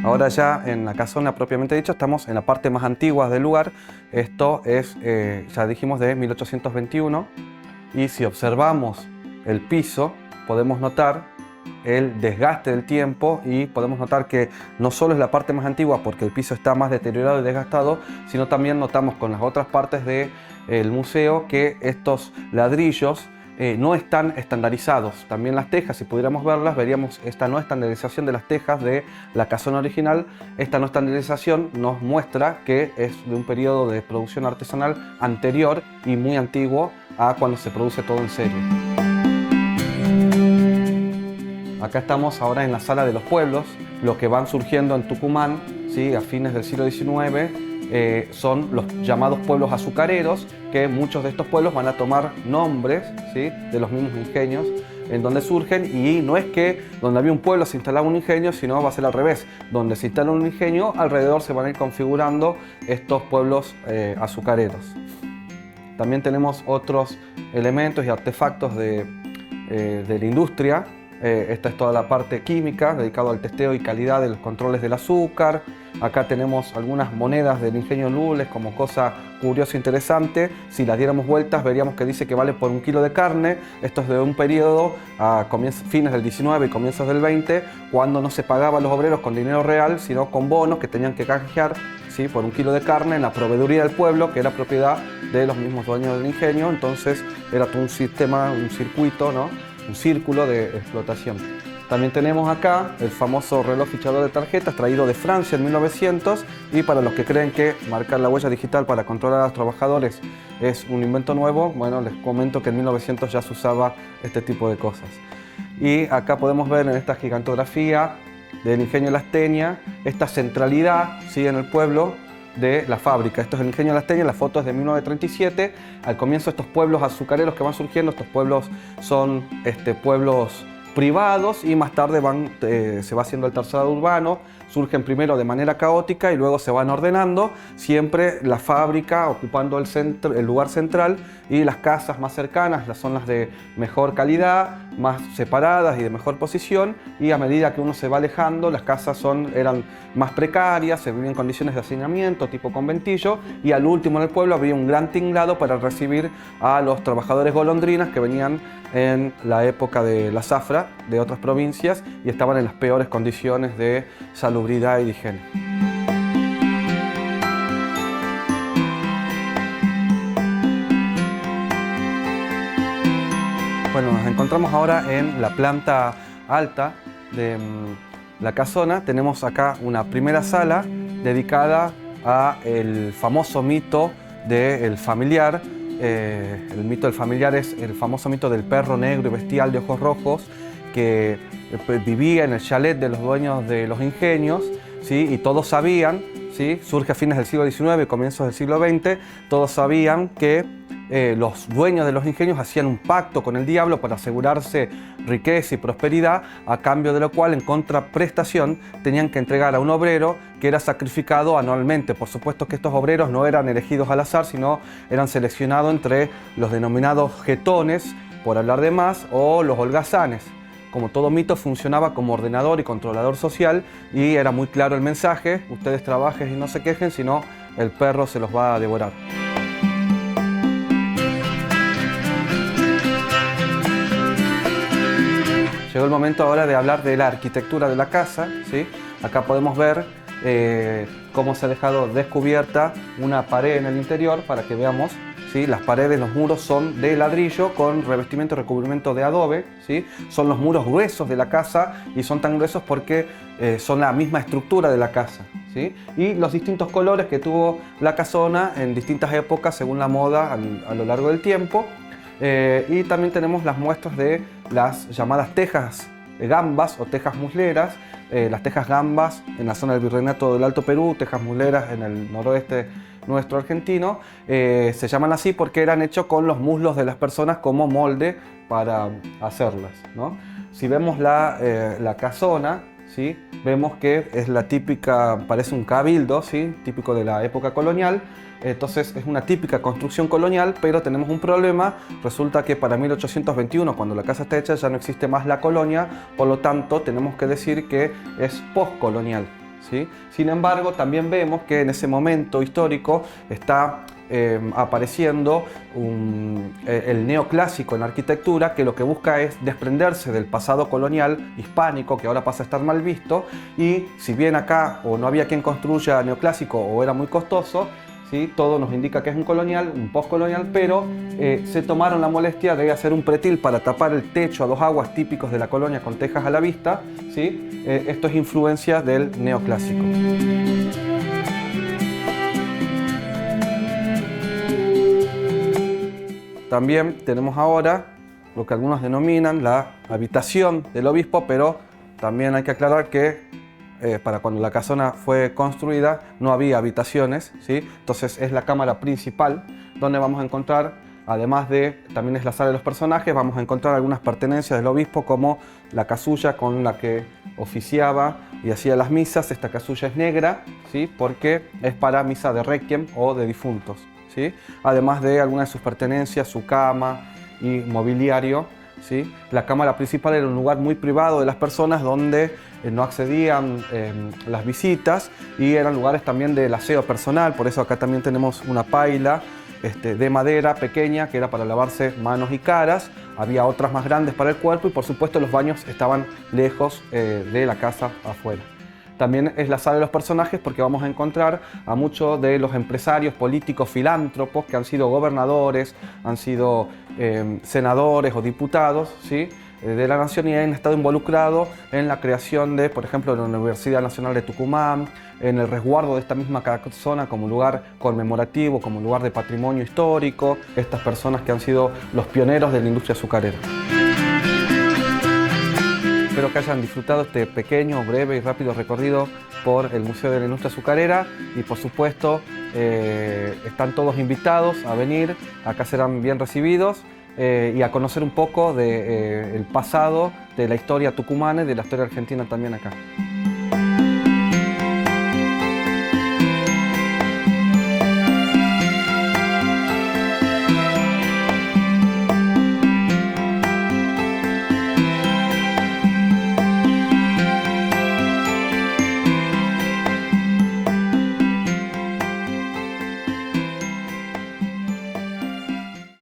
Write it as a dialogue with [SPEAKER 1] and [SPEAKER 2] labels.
[SPEAKER 1] Ahora ya en la casona propiamente dicho estamos en la parte más antigua del lugar. Esto es, ya dijimos, de 1821 y si observamos el piso podemos notar el desgaste del tiempo y podemos notar que no solo es la parte más antigua porque el piso está más deteriorado y desgastado, sino también notamos con las otras partes del museo que estos ladrillos no están estandarizados. También las tejas, si pudiéramos verlas, veríamos esta no estandarización de las tejas de la casona original. Esta no estandarización nos muestra que es de un periodo de producción artesanal anterior y muy antiguo a cuando se produce todo en serie. Acá estamos ahora en la sala de los pueblos, lo que van surgiendo en Tucumán, ¿sí? A fines del siglo XIX. Son los llamados pueblos azucareros, que muchos de estos pueblos van a tomar nombres, ¿sí? De los mismos ingenios en donde surgen, y no es que donde había un pueblo se instalaba un ingenio, sino va a ser al revés. Donde se instala un ingenio, alrededor se van a ir configurando estos pueblos azucareros. También tenemos otros elementos y artefactos de la industria. Esta es toda la parte química dedicada al testeo y calidad de los controles del azúcar. Acá tenemos algunas monedas del ingenio Lules como cosa curiosa e interesante. Si las diéramos vueltas veríamos que dice que vale por 1 kilo de carne. Esto es de un periodo a fines del 19 y comienzos del 20, cuando no se pagaba a los obreros con dinero real, sino con bonos que tenían que canjear, ¿sí? Por 1 kilo de carne en la proveeduría del pueblo, que era propiedad de los mismos dueños del ingenio. Entonces era todo un sistema, un circuito, ¿no? Un círculo de explotación. También tenemos acá el famoso reloj fichador de tarjetas traído de Francia en 1900, y para los que creen que marcar la huella digital para controlar a los trabajadores es un invento nuevo, bueno, les comento que en 1900 ya se usaba este tipo de cosas. Y acá podemos ver en esta gigantografía del ingenio Las Teñas esta centralidad, ¿sí? En el pueblo de la fábrica. Esto es el ingenio Las Teñas, la foto es de 1937. Al comienzo estos pueblos azucareros que van surgiendo, estos pueblos son pueblos privados, y más tarde se va haciendo el terciado urbano. Surgen primero de manera caótica y luego se van ordenando, siempre la fábrica ocupando el lugar central, y las casas más cercanas son las de mejor calidad, más separadas y de mejor posición, y a medida que uno se va alejando las casas eran más precarias, se vivían en condiciones de hacinamiento tipo conventillo, y al último en el pueblo había un gran tinglado para recibir a los trabajadores golondrinas que venían en la época de la zafra de otras provincias y estaban en las peores condiciones de salubridad y de higiene. Bueno, nos encontramos ahora en la planta alta de la casona. Tenemos acá una primera sala dedicada al famoso mito del familiar. El mito del familiar es el famoso mito del perro negro y bestial de ojos rojos que vivía en el chalet de los dueños de los ingenios, ¿sí? Y todos sabían, ¿sí? Surge a fines del siglo XIX y comienzos del siglo XX, todos sabían que los dueños de los ingenios hacían un pacto con el diablo para asegurarse riqueza y prosperidad, a cambio de lo cual, en contraprestación, tenían que entregar a un obrero que era sacrificado anualmente. Por supuesto que estos obreros no eran elegidos al azar, sino eran seleccionados entre los denominados jetones, por hablar de más, o los holgazanes. Como todo mito, funcionaba como ordenador y controlador social, y era muy claro el mensaje: ustedes trabajen y no se quejen, sino el perro se los va a devorar. Llegó el momento ahora de hablar de la arquitectura de la casa, ¿sí? Acá podemos ver cómo se ha dejado descubierta una pared en el interior para que veamos, ¿sí? Las paredes, los muros son de ladrillo con revestimiento y recubrimiento de adobe, ¿sí? Son los muros gruesos de la casa, y son tan gruesos porque son la misma estructura de la casa, ¿sí? Y los distintos colores que tuvo la casona en distintas épocas según la moda a lo largo del tiempo. Y también tenemos las muestras de las llamadas tejas gambas o tejas musleras. Las tejas gambas en la zona del Virreinato del Alto Perú, tejas musleras en el noroeste nuestro argentino, se llaman así porque eran hechos con los muslos de las personas como molde para hacerlas, ¿no? Si vemos la casona, ¿sí? Vemos que es la típica, parece un cabildo, ¿sí? Típico de la época colonial. Entonces es una típica construcción colonial, pero tenemos un problema. Resulta que para 1821, cuando la casa está hecha, ya no existe más la colonia, por lo tanto tenemos que decir que es postcolonial, ¿sí? Sin embargo, también vemos que en ese momento histórico está apareciendo el neoclásico en arquitectura, que lo que busca es desprenderse del pasado colonial hispánico, que ahora pasa a estar mal visto, y si bien acá o no había quien construya neoclásico o era muy costoso, ¿sí? Todo nos indica que es un colonial, un postcolonial, pero se tomaron la molestia de hacer un pretil para tapar el techo a dos aguas típicos de la colonia con tejas a la vista, ¿sí? Esto es influencia del neoclásico. También tenemos ahora lo que algunos denominan la habitación del obispo, pero también hay que aclarar que para cuando la casona fue construida no había habitaciones, ¿sí? Entonces es la cámara principal donde vamos a encontrar, además de, también es la sala de los personajes, vamos a encontrar algunas pertenencias del obispo como la casulla con la que oficiaba y hacía las misas. Esta casulla es negra, ¿sí? Porque es para misa de requiem o de difuntos, ¿sí? Además de algunas de sus pertenencias, su cama y mobiliario, ¿sí? La cámara principal era un lugar muy privado de las personas donde no accedían las visitas, y eran lugares también del aseo personal. Por eso acá también tenemos una paila de madera pequeña que era para lavarse manos y caras. Había otras más grandes para el cuerpo, y por supuesto los baños estaban lejos de la casa afuera. También es la sala de los personajes porque vamos a encontrar a muchos de los empresarios, políticos, filántropos que han sido gobernadores, han sido senadores o diputados, ¿sí? De la nación, y han estado involucrados en la creación de, por ejemplo, la Universidad Nacional de Tucumán, en el resguardo de esta misma zona como lugar conmemorativo, como lugar de patrimonio histórico, estas personas que han sido los pioneros de la industria azucarera. Espero que hayan disfrutado este pequeño, breve y rápido recorrido por el Museo de la Industria Azucarera, y por supuesto están todos invitados a venir, acá serán bien recibidos, y a conocer un poco del pasado, de la historia tucumana y de la historia argentina también acá.